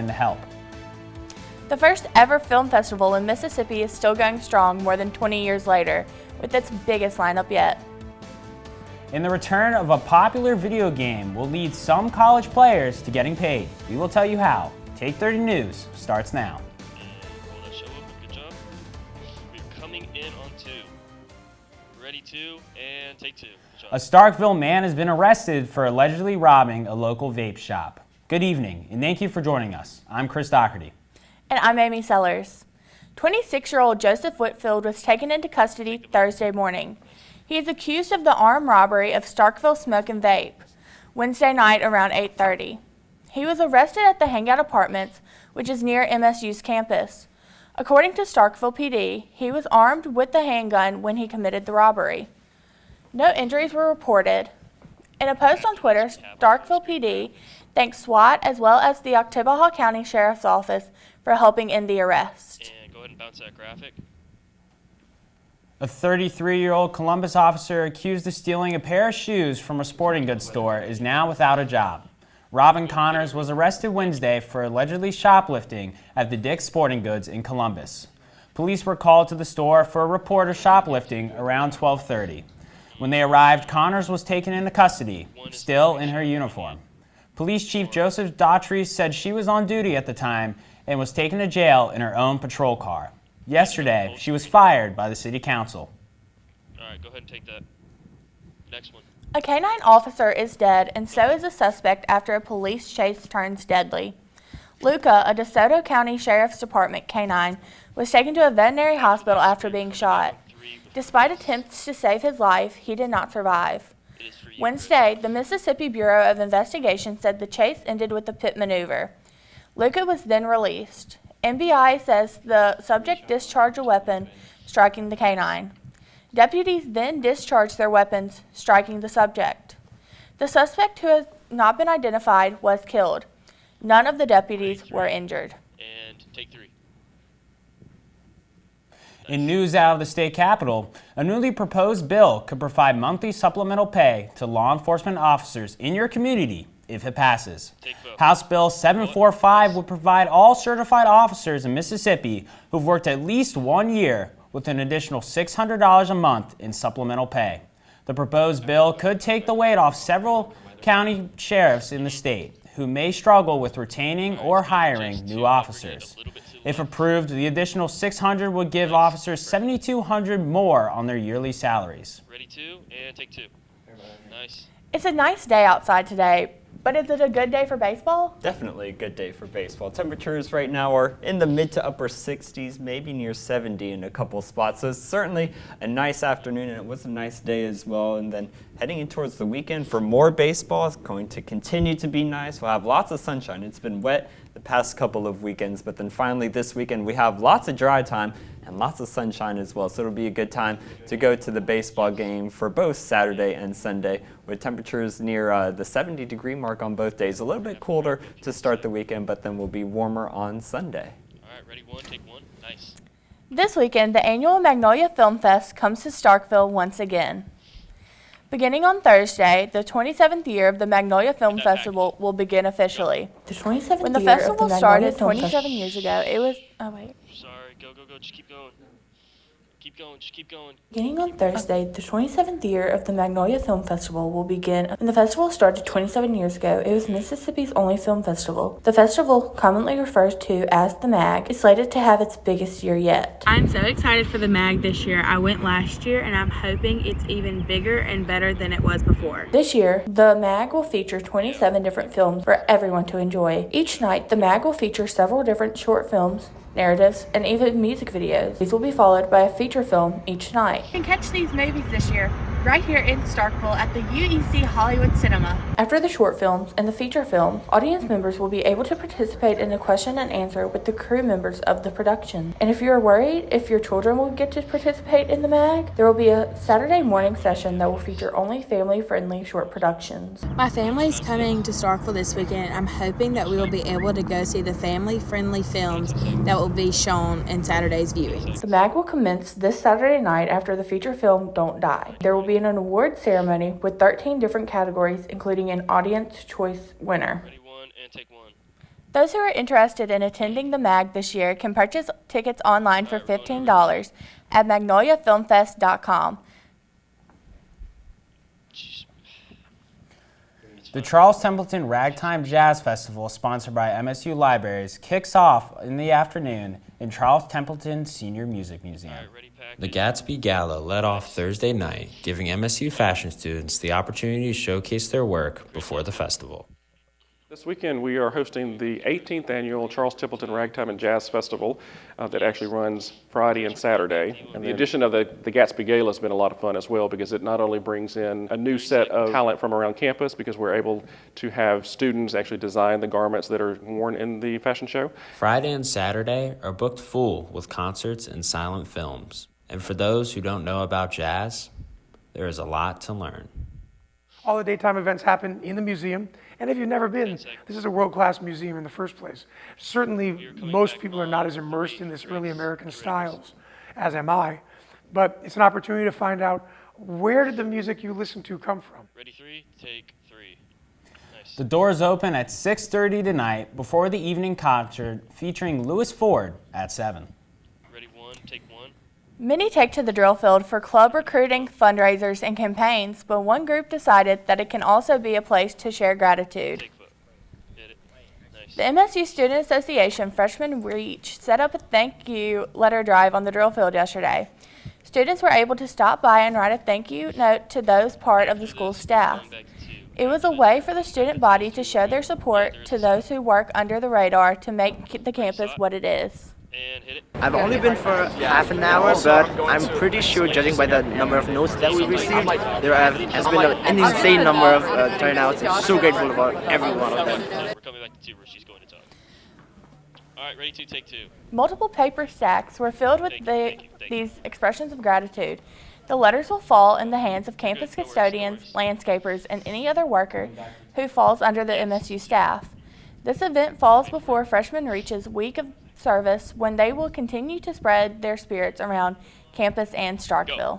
to help. The first ever film festival in Mississippi is still going strong more than 20 years later, with its biggest lineup yet. And the return of a popular video game will lead some college players to getting paid. We will tell you how. Take 30 News starts now. Roll that show up. Good job. We're coming in on 2. Ready 2 and take 2. Good job. A Starkville man has been arrested for allegedly robbing a local vape shop. Good evening, and thank you for joining us. I'm Chris Doherty. And I'm Amy Sellers. 26-year-old Joseph Whitfield was taken into custody Thursday morning. He is accused of the armed robbery of Starkville Smoke and Vape, Wednesday night around 8:30. He was arrested at the Hangout Apartments, which is near MSU's campus. According to Starkville PD, he was armed with the handgun when he committed the robbery. No injuries were reported. In a post on Twitter, Starkville PD thanks SWAT as well as the Oktibbeha County Sheriff's Office for helping in the arrest. And go ahead and bounce that graphic. A 33-year-old Columbus officer accused of stealing a pair of shoes from a sporting goods store is now without a job. Robin Connors was arrested Wednesday for allegedly shoplifting at the Dick's Sporting Goods in Columbus. Police were called to the store for a report of shoplifting around 12:30. When they arrived, Connors was taken into custody, still in her uniform. Police Chief Joseph Daughtry said she was on duty at the time and was taken to jail in her own patrol car. Yesterday, she was fired by the city council. All right, go ahead and take that. Next one. A canine officer is dead, and so is a suspect after a police chase turns deadly. Luca, a DeSoto County Sheriff's Department canine, was taken to a veterinary hospital after being shot. Despite attempts to save his life, he did not survive. Wednesday, the Mississippi Bureau of Investigation said the chase ended with a pit maneuver. Luca was then released. MBI says the subject discharged a weapon, striking the canine. Deputies then discharged their weapons, striking the subject. The suspect, who has not been identified, was killed. None of the deputies were injured. And take 3. In news out of the state capitol, a newly proposed bill could provide monthly supplemental pay to law enforcement officers in your community if it passes. House Bill 745 would provide all certified officers in Mississippi who've worked at least 1 year with an additional $600 a month in supplemental pay. The proposed bill could take the weight off several county sheriffs in the state who may struggle with retaining or hiring new officers. If approved, the additional $600 would give officers $7,200 more on their yearly salaries. Ready 2 and take 2. Nice. It's a nice day outside today, but is it a good day for baseball? Definitely a good day for baseball. Temperatures right now are in the mid to upper 60s, maybe near 70 in a couple spots. So it's certainly a nice afternoon, and it was a nice day as well. And then heading in towards the weekend for more baseball, it's going to continue to be nice. We'll have lots of sunshine. It's been wet the past couple of weekends, but then finally this weekend we have lots of dry time and lots of sunshine as well. So it'll be a good time to go to the baseball game for both Saturday and Sunday, with temperatures near the 70-degree mark on both days. A little bit colder to start the weekend, but then we'll be warmer on Sunday. All right, ready 1, take 1. Nice. This weekend, the annual Magnolia Film Fest comes to Starkville once again. Beginning on Thursday, the 27th year of the Magnolia Film Festival will begin officially. The 27th When the year of festival the started Magnolia Film 27 years ago, it was... Oh, wait. Sorry, go, just keep going. Keep going, just keep going. Beginning on Thursday, the 27th year of the Magnolia Film Festival will begin. When the festival started 27 years ago, it was Mississippi's only film festival. The festival, commonly referred to as the MAG, is slated to have its biggest year yet. I'm so excited for the MAG this year. I went last year and I'm hoping it's even bigger and better than it was before. This year, the MAG will feature 27 different films for everyone to enjoy. Each night, the MAG will feature several different short films, narratives, and even music videos. These will be followed by a feature film each night. You can catch these movies this year right here in Starkville at the UEC Hollywood Cinema. After the short films and the feature film, audience members will be able to participate in a question and answer with the crew members of the production. And if you are worried if your children will get to participate in the MAG, there will be a Saturday morning session that will feature only family-friendly short productions. My family's coming to Starkville this weekend. I'm hoping that we will be able to go see the family-friendly films that will be shown in Saturday's viewings. The MAG will commence this Saturday night after the feature film Don't Die. There will be an award ceremony with 13 different categories, including an audience choice winner. Ready 1 and take 1. Those who are interested in attending the MAG this year can purchase tickets online for $15 at magnoliafilmfest.com. The Charles Templeton Ragtime Jazz Festival, sponsored by MSU Libraries, kicks off in the afternoon in Charles Templeton Senior Music Museum. All right, ready, pack. The Gatsby Gala led off Thursday night, giving MSU fashion students the opportunity to showcase their work before the festival. This weekend we are hosting the 18th annual Charles Templeton Ragtime and Jazz Festival that actually runs Friday and Saturday. And the addition of the Gatsby Gala has been a lot of fun as well, because it not only brings in a new set of talent from around campus, because we're able to have students actually design the garments that are worn in the fashion show. Friday and Saturday are booked full with concerts and silent films. And for those who don't know about jazz, there is a lot to learn. All the daytime events happen in the museum, and if you've never been, this is a world-class museum in the first place. Certainly, most people are not as immersed in this early American styles as am I, but it's an opportunity to find out, where did the music you listen to come from? Ready, 3, take 3. Nice. The doors open at 6:30 tonight before the evening concert featuring Louis Ford at 7. Ready, 1, take 1. Many take to the drill field for club recruiting, fundraisers, and campaigns, but one group decided that it can also be a place to share gratitude. Take foot. Hit it. Nice. The MSU Student Association Freshman Reach set up a thank you letter drive on the drill field yesterday. Students were able to stop by and write a thank you note to those part of the school staff. Going back to 2. It was a way for the student body to show their support to those who work under the radar to make the campus what it is. And hit it. I've only been for half an hour, but I'm pretty sure, judging by the number of notes that we received, there has been an insane number of turnouts. I'm so grateful about every one of them. We're coming back to 2 where she's going to talk. All right, ready, 2, take 2. Multiple paper stacks were filled with Thank you. these expressions of gratitude. The letters will fall in the hands of campus custodians, landscapers, and any other worker who falls under the MSU staff. This event falls before Freshman Reach's week of service, when they will continue to spread their spirits around campus and Starkville.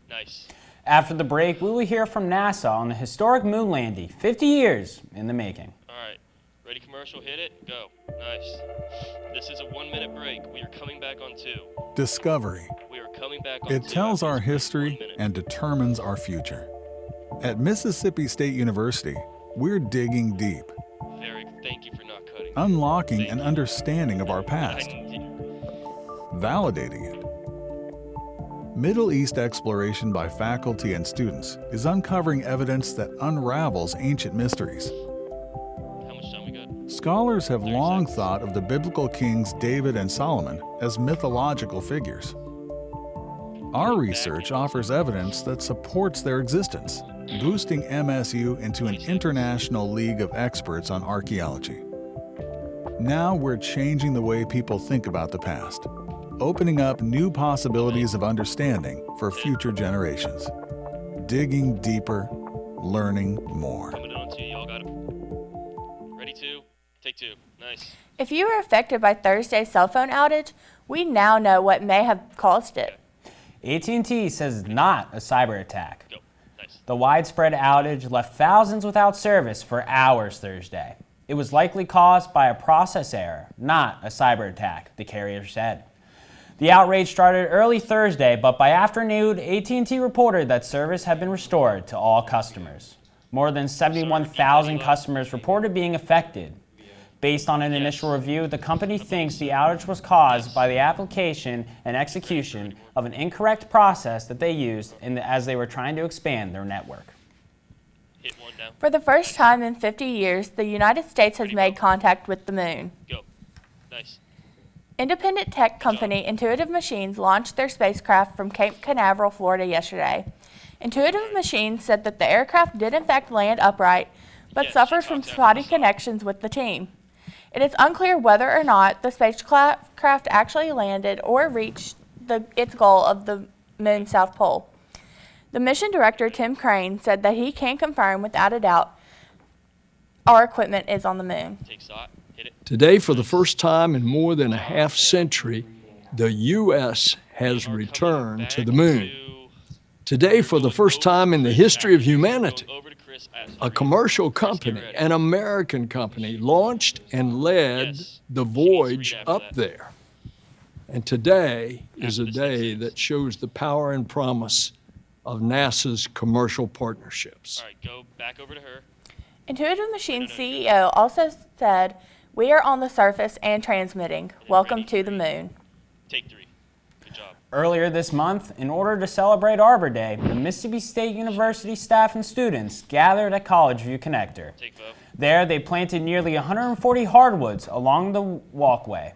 Nice. After the break, we will hear from NASA on the historic moon landing, 50 years in the making. All right, ready, commercial, hit it, go. Nice. This is a 1-minute break. We are coming back on 2. Discovery. We are coming back on 2. It tells our After this history 1 minute. and determines our future. At Mississippi State University, we're digging deep, Thank you for not cutting. unlocking an understanding of our past, validating it. Middle East exploration by faculty and students is uncovering evidence that unravels ancient mysteries. How much time we got? Scholars have 30 long seconds. thought of the biblical kings David and Solomon as mythological figures. Our research offers evidence that supports their existence, boosting MSU into an international league of experts on archaeology. Now we're changing the way people think about the past, opening up new possibilities of understanding for future generations. Digging deeper, learning more. Coming in on 2, y'all got it. Ready, 2, take 2. Nice. If you were affected by Thursday's cell phone outage, we now know what may have caused it. AT&T says it's not a cyber attack. Go. Nice. The widespread outage left thousands without service for hours Thursday. It was likely caused by a process error, not a cyber attack, the carrier said. The outrage started early Thursday, but by afternoon, AT&T reported that service had been restored to all customers. More than 71,000 customers reported being affected. Based on an initial review, the company thinks the outage was caused by the application and execution of an incorrect process that they used as they were trying to expand their network. Hit 1 down. For the first time in 50 years, the United States has made contact with the moon. Go. Nice. Independent tech company Intuitive Machines launched their spacecraft from Cape Canaveral, Florida yesterday. Intuitive Machines said that the aircraft did in fact land upright, but Yeah, suffered she from talked after spotty the song. connections with the team. It is unclear whether or not the spacecraft actually landed or reached its goal of the moon's south pole. The mission director, Tim Crane, said that he can confirm without a doubt our equipment is on the moon. Take shot. Hit it. Today, for the first time in more than a half century, the U.S. has Are returned coming to the back moon. to- Today, for the first time in the history of humanity, Over to Chris. a commercial company, an American company, launched and led the voyage up there. And today is a day that shows the power and promise of NASA's commercial partnerships. All right, go back over to her. Intuitive Machines CEO also said, "We are on the surface and transmitting. Welcome to the moon." Take 3. Good job. Earlier this month, in order to celebrate Arbor Day, the Mississippi State University staff and students gathered at College View Connector. Take 5. There, they planted nearly 140 hardwoods along the walkway.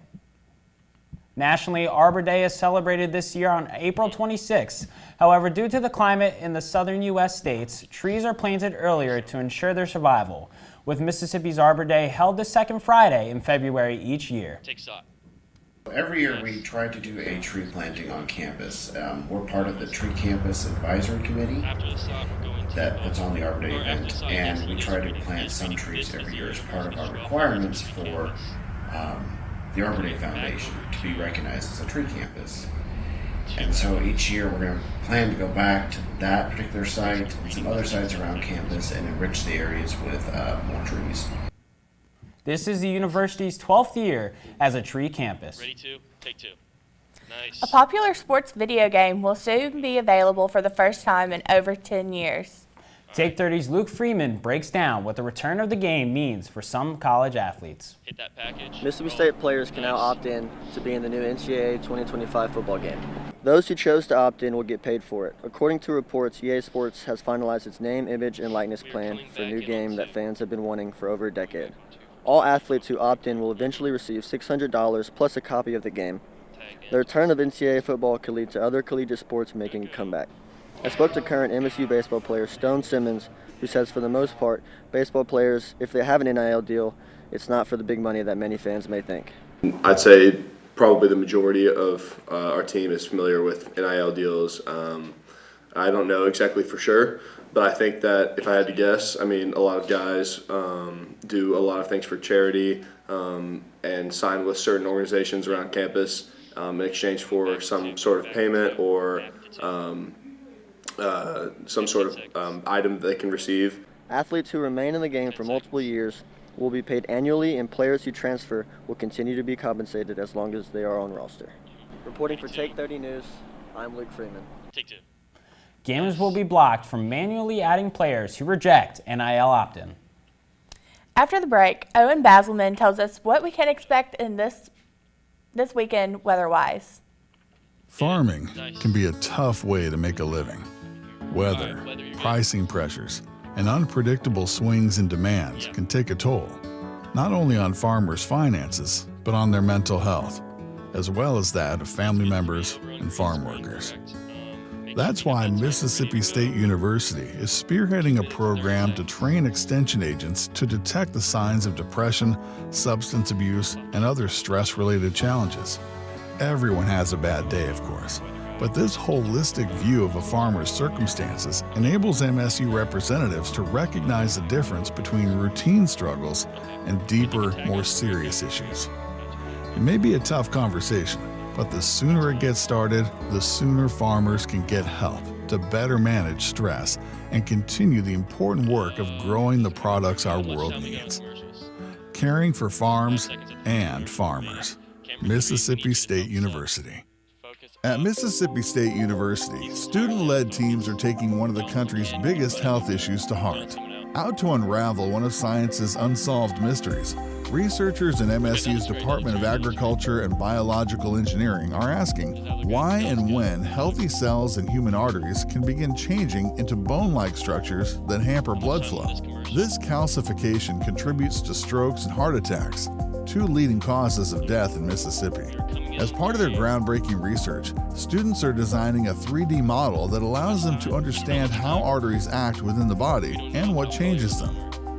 Nationally, Arbor Day is celebrated this year on April 26th. However, due to the climate in the southern U.S. states, trees are planted earlier to ensure their survival, with Mississippi's Arbor Day held the second Friday in February each year. Take stock. Every year we try to do a tree planting on campus. We're part of the Tree Campus Advisory Committee that puts on the Arbor Day event, and we try to plant some trees every year as part of our requirements for the Arbor Day Foundation to be recognized as a tree campus. And so each year we're going to plan to go back to that particular site and some other sites around campus and enrich the areas with more trees. This is the university's 12th year as a tree campus. Ready 2. Take 2. Nice. A popular sports video game will soon be available for the first time in over 10 years. Take 30's Luke Freeman breaks down what the return of the game means for some college athletes. Hit that package. Mississippi State players can now opt in to be in the new NCAA 2025 football game. Those who chose to opt in will get paid for it. According to reports, EA Sports has finalized its name, image, and likeness plan for a new game that fans have been wanting for over a decade. All athletes who opt in will eventually receive $600 plus a copy of the game. The return of NCAA football could lead to other collegiate sports making a comeback. I spoke to current MSU baseball player Stone Simmons, who says for the most part, baseball players, if they have an NIL deal, it's not for the big money that many fans may think. I'd say probably the majority of our team is familiar with NIL deals. I don't know exactly for sure, but I think that if I had to guess, I mean, a lot of guys do a lot of things for charity and sign with certain organizations around campus in exchange for some sort of payment or some sort of item that they can receive. Athletes who remain in the game for multiple years will be paid annually, and players who transfer will continue to be compensated as long as they are on roster. Reporting for Take 30 News, I'm Luke Freeman. Take 2. Gamers will be blocked from manually adding players who reject NIL opt-in. After the break, Owen Basilman tells us what we can expect in this weekend weather-wise. Farming can be a tough way to make a living. Weather, pricing pressures, and unpredictable swings in demand can take a toll, not only on farmers' finances, but on their mental health, as well as that of family members and farm workers. That's why Mississippi State University is spearheading a program to train extension agents to detect the signs of depression, substance abuse, and other stress-related challenges. Everyone has a bad day, of course, but this holistic view of a farmer's circumstances enables MSU representatives to recognize the difference between routine struggles and deeper, more serious issues. It may be a tough conversation, but the sooner it gets started, the sooner farmers can get help to better manage stress and continue the important work of growing the products our world needs. Caring for farms and farmers. Mississippi State University. At Mississippi State University, student-led teams are taking one of the country's biggest health issues to heart. Out to unravel one of science's unsolved mysteries, researchers in MSU's Department of Agriculture and Biological Engineering are asking why and when healthy cells in human arteries can begin changing into bone-like structures that hamper blood flow. This calcification contributes to strokes and heart attacks, two leading causes of death in Mississippi. As part of their groundbreaking research, students are designing a 3D model that allows them to understand how arteries act within the body and what changes them.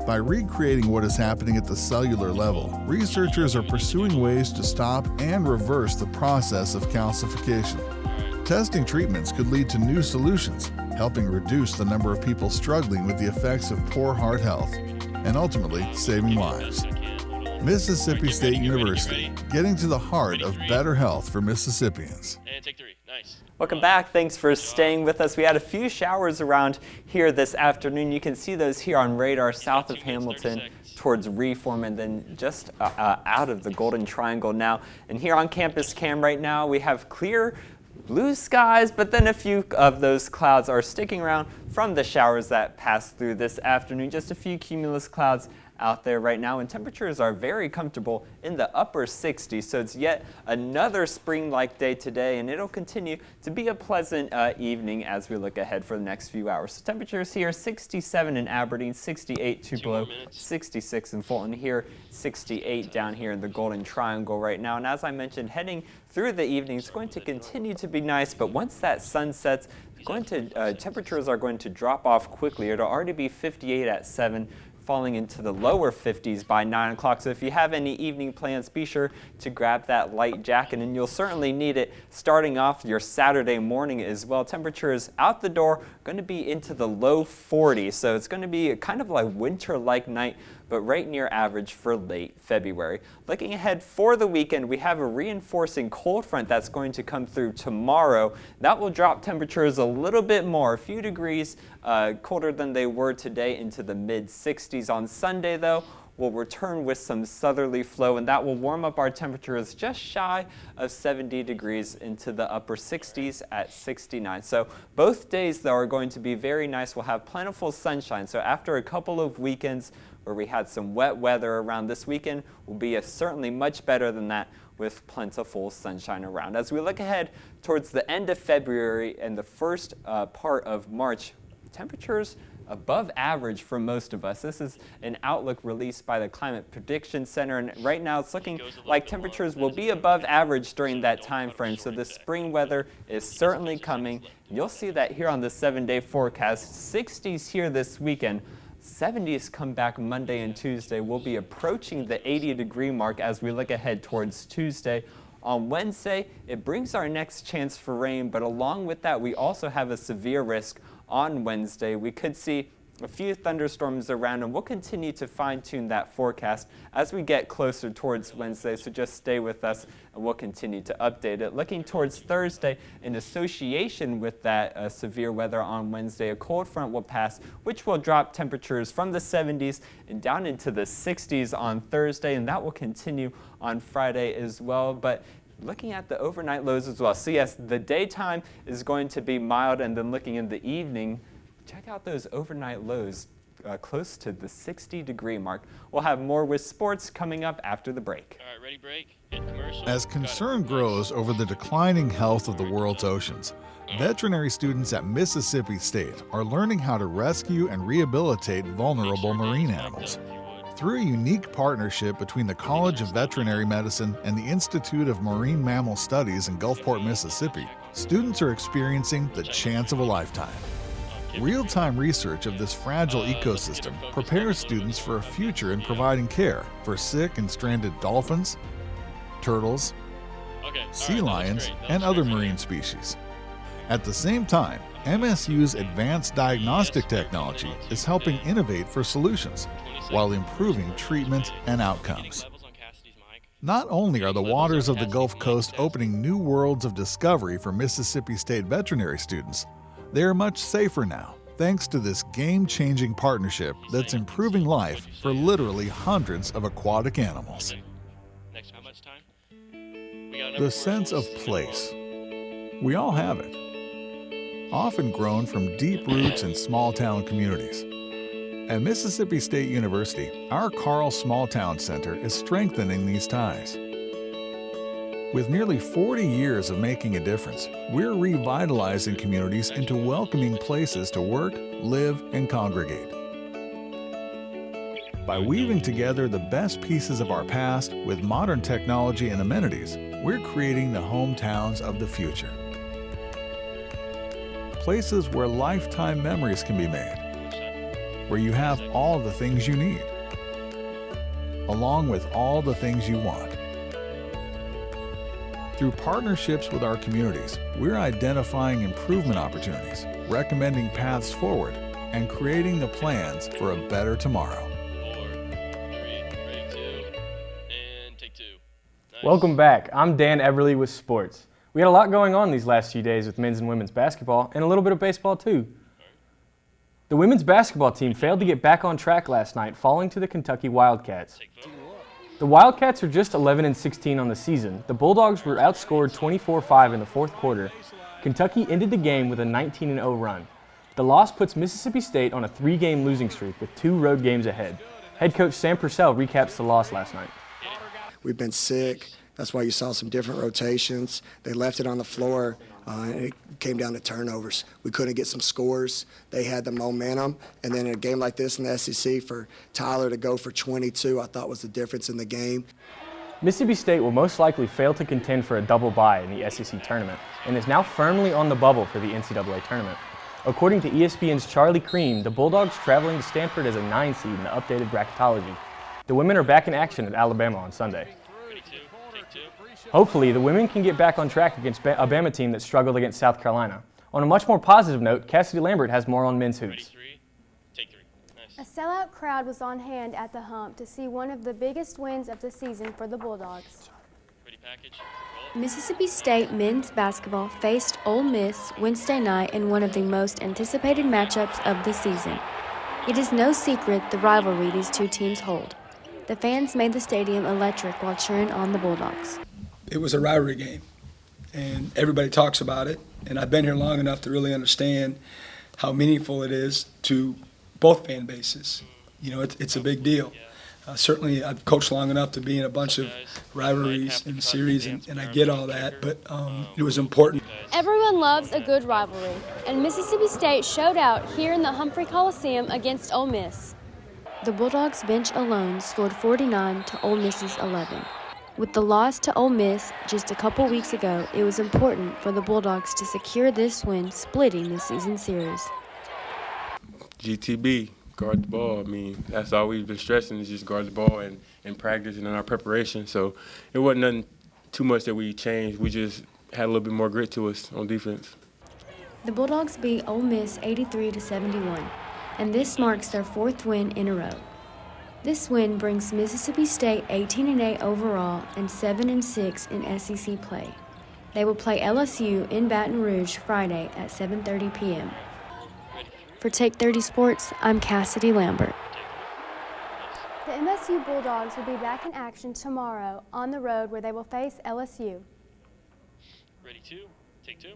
By recreating what is happening at the cellular level, researchers are pursuing ways to stop and reverse the process of calcification. Testing treatments could lead to new solutions, helping reduce the number of people struggling with the effects of poor heart health, and ultimately saving lives. Mississippi State University, getting to the heart of better health for Mississippians. And take 3. Nice. Welcome back. Thanks for staying with us. We had a few showers around here this afternoon. You can see those here on radar south of Hamilton towards Reform and then just out of the Golden Triangle now. And here on campus cam right now, we have clear blue skies, but then a few of those clouds are sticking around from the showers that passed through this afternoon. Just a few cumulus clouds out there right now, and temperatures are very comfortable in the upper 60s, so it's yet another spring-like day today, and it'll continue to be a pleasant evening as we look ahead for the next few hours. So temperatures here 67 in Aberdeen, 68 Tupelo, 66 in Fulton here, 68 down here in the Golden Triangle right now. And as I mentioned, through the evening, it's going to continue to be nice, but once that sun sets, temperatures are going to drop off quickly. It'll already be 58 at 7, falling into the lower 50s by 9 o'clock. So if you have any evening plans, be sure to grab that light jacket, and you'll certainly need it starting off your Saturday morning as well. Temperatures out the door going to be into the low 40s, so it's going to be a kind of like winter-like night, but right near average for late February. Looking ahead for the weekend, we have a reinforcing cold front that's going to come through tomorrow. That will drop temperatures a little bit more, a few degrees colder than they were today, into the mid-60s. On Sunday, though, we'll return with some southerly flow, and that will warm up our temperatures just shy of 70 degrees into the upper 60s at 69. So both days, though, are going to be very nice. We'll have plentiful sunshine. So after a couple of weekends where we had some wet weather around, this weekend will be certainly much better than that, with plentiful sunshine around. As we look ahead towards the end of February and the first part of March, temperatures above average for most of us. This is an outlook released by the Climate Prediction Center, and right now it's looking like temperatures will be above average during that time frame. So the spring weather is certainly coming. You'll see that here on the 7-day forecast. 60s here this weekend. 70s come back Monday and Tuesday. We'll be approaching the 80-degree mark as we look ahead towards Tuesday. On Wednesday, it brings our next chance for rain, but along with that, we also have a severe risk on Wednesday. We could see a few thunderstorms around, and we'll continue to fine-tune that forecast as we get closer towards Wednesday, so just stay with us and we'll continue to update it. Looking towards Thursday, in association with that severe weather on Wednesday, a cold front will pass, which will drop temperatures from the 70s and down into the 60s on Thursday, and that will continue on Friday as well. But looking at the overnight lows as well. So yes, the daytime is going to be mild, and then looking in the evening, check out those overnight lows close to the 60-degree mark. We'll have more with sports coming up after the break. All right, ready, break. Hit commercial. As concern grows over the declining health of the world's oceans, veterinary students at Mississippi State are learning how to rescue and rehabilitate vulnerable marine animals. Through a unique partnership between the College of Veterinary Medicine and the Institute of Marine Mammal Studies in Gulfport, Mississippi, students are experiencing the chance of a lifetime. Real-time research of this fragile ecosystem prepares students for a future in providing care for sick and stranded dolphins, turtles, sea lions, and other marine species. At the same time, MSU's advanced diagnostic technology is helping innovate for solutions while improving treatment and outcomes. Not only are the waters of the Gulf Coast opening new worlds of discovery for Mississippi State veterinary students, they are much safer now, thanks to this game-changing partnership that's improving life for literally hundreds of aquatic animals. The sense of place. We all have it, often grown from deep roots in small-town communities. At Mississippi State University, our Carl Small Town Center is strengthening these ties. With nearly 40 years of making a difference, we're revitalizing communities into welcoming places to work, live, and congregate. By weaving together the best pieces of our past with modern technology and amenities, we're creating the hometowns of the future. Places where lifetime memories can be made, where you have all the things you need, along with all the things you want. Through partnerships with our communities, we're identifying improvement opportunities, recommending paths forward, and creating the plans for a better tomorrow. Welcome back. I'm Dan Everly with sports. We had a lot going on these last few days with men's and women's basketball and a little bit of baseball too. The women's basketball team failed to get back on track last night, falling to the Kentucky Wildcats. The Wildcats are just 11-16 on the season. The Bulldogs were outscored 24-5 in the fourth quarter. Kentucky ended the game with a 19-0 run. The loss puts Mississippi State on a 3-game losing streak with 2 road games ahead. Head coach Sam Purcell recaps the loss last night. We've been sick. That's why you saw some different rotations. They left it on the floor, and it came down to turnovers. We couldn't get some scores. They had the momentum. And then in a game like this in the SEC, for Tyler to go for 22, I thought was the difference in the game. Mississippi State will most likely fail to contend for a double bye in the SEC tournament and is now firmly on the bubble for the NCAA tournament. According to ESPN's Charlie Cream, the Bulldogs traveling to Stanford as a 9 seed in the updated bracketology. The women are back in action at Alabama on Sunday. Hopefully, the women can get back on track against a Bama team that struggled against South Carolina. On a much more positive note, Cassidy Lambert has more on men's hoops. A sellout crowd was on hand at the Hump to see one of the biggest wins of the season for the Bulldogs. Mississippi State men's basketball faced Ole Miss Wednesday night in one of the most anticipated matchups of the season. It is no secret the rivalry these two teams hold. The fans made the stadium electric while cheering on the Bulldogs. It was a rivalry game, and everybody talks about it, and I've been here long enough to really understand how meaningful it is to both fan bases. You know, it's a big deal. Certainly, I've coached long enough to be in a bunch of rivalries and series, and I get all that, but it was important. Everyone loves a good rivalry, and Mississippi State showed out here in the Humphrey Coliseum against Ole Miss. The Bulldogs bench alone scored 49 to Ole Miss's 11. With the loss to Ole Miss just a couple weeks ago, it was important for the Bulldogs to secure this win, splitting the season series. GTB, guard the ball. I mean, that's all we've been stressing is just guard the ball and practice and in our preparation. So it wasn't nothing too much that we changed. We just had a little bit more grit to us on defense. The Bulldogs beat Ole Miss 83-71, and this marks their 4th win in a row. This win brings Mississippi State 18-8 overall and 7-6 in SEC play. They will play LSU in Baton Rouge Friday at 7:30 p.m. For Take 30 Sports, I'm Cassidy Lambert. The MSU Bulldogs will be back in action tomorrow on the road where they will face LSU. Ready to take 2.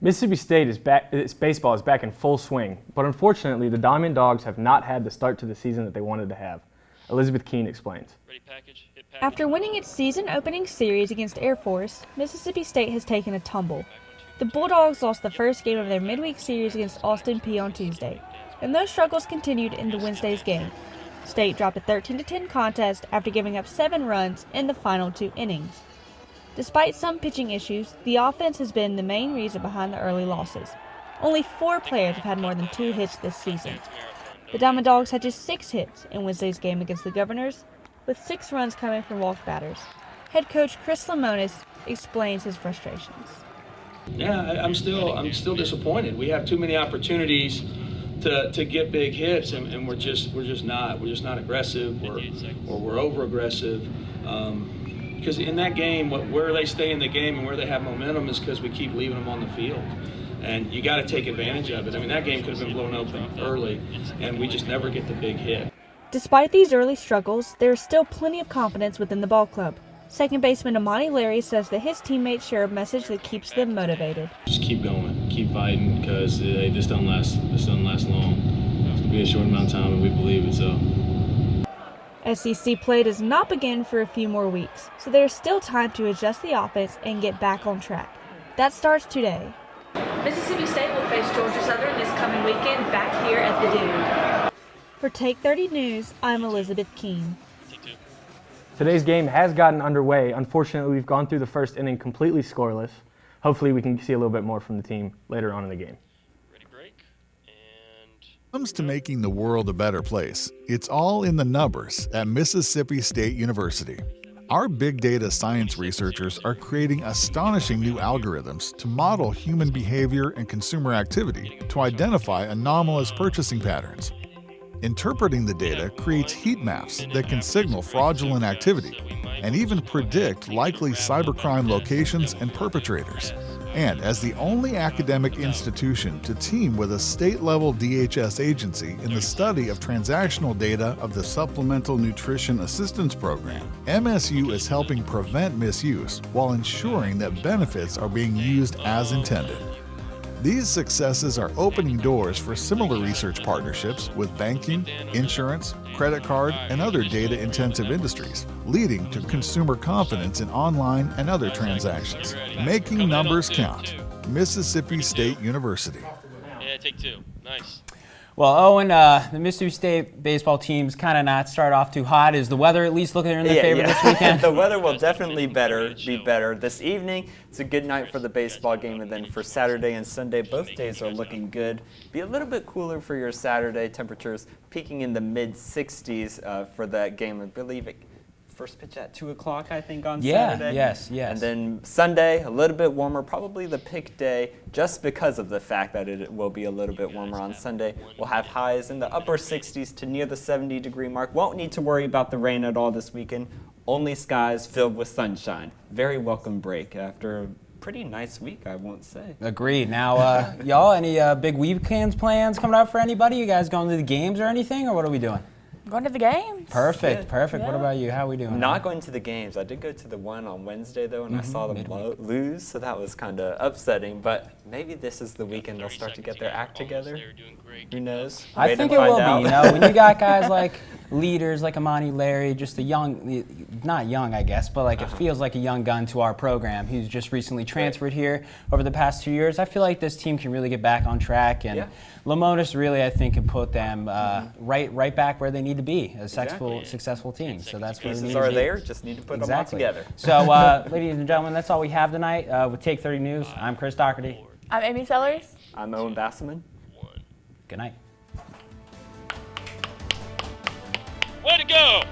Mississippi State is back. Its baseball is back in full swing, but unfortunately, the Diamond Dogs have not had the start to the season that they wanted to have. Elizabeth Keene explains. After winning its season-opening series against Air Force, Mississippi State has taken a tumble. The Bulldogs lost the first game of their midweek series against Austin Peay on Tuesday, and those struggles continued into Wednesday's game. State dropped a 13-10 contest after giving up 7 runs in the final 2 innings. Despite some pitching issues, the offense has been the main reason behind the early losses. Only 4 players have had more than 2 hits this season. The Diamond Dogs had just 6 hits in Wednesday's game against the Governors, with 6 runs coming from walked batters. Head coach Chris Lemonis explains his frustrations. Yeah, I'm still disappointed. We have too many opportunities to get big hits, and we're just not aggressive, or we're over aggressive. Because in that game, where they stay in the game and where they have momentum is because we keep leaving them on the field. And you got to take advantage of it. I mean, that game could have been blown open early, and we just never get the big hit. Despite these early struggles, there is still plenty of confidence within the ball club. Second baseman Amani Larry says that his teammates share a message that keeps them motivated. Just keep going, keep fighting, because this doesn't last long. It's going to be a short amount of time, and we believe it, so. SEC play does not begin for a few more weeks, so there is still time to adjust the offense and get back on track. That starts today. Mississippi State will face Georgia Southern this coming weekend back here at the Dune. For Take 30 News, I'm Elizabeth Keene. Today's game has gotten underway. Unfortunately, we've gone through the first inning completely scoreless. Hopefully, we can see a little bit more from the team later on in the game. When it comes to making the world a better place, it's all in the numbers at Mississippi State University. Our big data science researchers are creating astonishing new algorithms to model human behavior and consumer activity to identify anomalous purchasing patterns. Interpreting the data creates heat maps that can signal fraudulent activity and even predict likely cybercrime locations and perpetrators. And as the only academic institution to team with a state-level DHS agency in the study of transactional data of the Supplemental Nutrition Assistance Program, MSU is helping prevent misuse while ensuring that benefits are being used as intended. These successes are opening doors for similar research partnerships with banking, insurance, credit card, and other data-intensive industries, leading to consumer confidence in online and other transactions. Making numbers count. Mississippi State University. Yeah, take 2. Nice. Well, Owen, the Mississippi State baseball team's kind of not start off too hot. Is the weather at least looking in their favor this weekend? The weather will definitely be better this evening. It's a good night for the baseball game, and then for Saturday and Sunday, both days are looking good. Be a little bit cooler for your Saturday. Temperatures peaking in the mid-60s for that game. I believe it first pitch at 2 o'clock, I think, on Saturday. Yes. And then Sunday, a little bit warmer, probably the pick day, just because of the fact that it will be a little bit warmer on Sunday. We'll have highs in the upper 60s to near the 70-degree mark. Won't need to worry about the rain at all this weekend. Only skies filled with sunshine. Very welcome break after a pretty nice week, I won't say. Agreed. Now, y'all, any big weekend plans coming up for anybody? You guys going to the games or anything, or what are we doing? Going to the games. Perfect. Yeah. What about you? How are we doing? Not going to the games. I did go to the one on Wednesday, though, and I saw them lose, so that was kind of upsetting. But maybe this is the weekend they'll start to get their act together. Who knows? I think it will be. You know, when you got guys like leaders like Amani Larry, just a young, not young, I guess, but like it feels like a young gun to our program. He's just recently transferred here over the past 2 years. I feel like this team can really get back on track, and Lamonis really, I think, can put them right back where they need to be, a successful team. So that's where we need to be. There, just need to put them all together. So, ladies and gentlemen, that's all we have tonight with Take 30 News. I'm Chris Doherty. I'm Amy Sellers. I'm Owen Basselman. Good night. Way to go!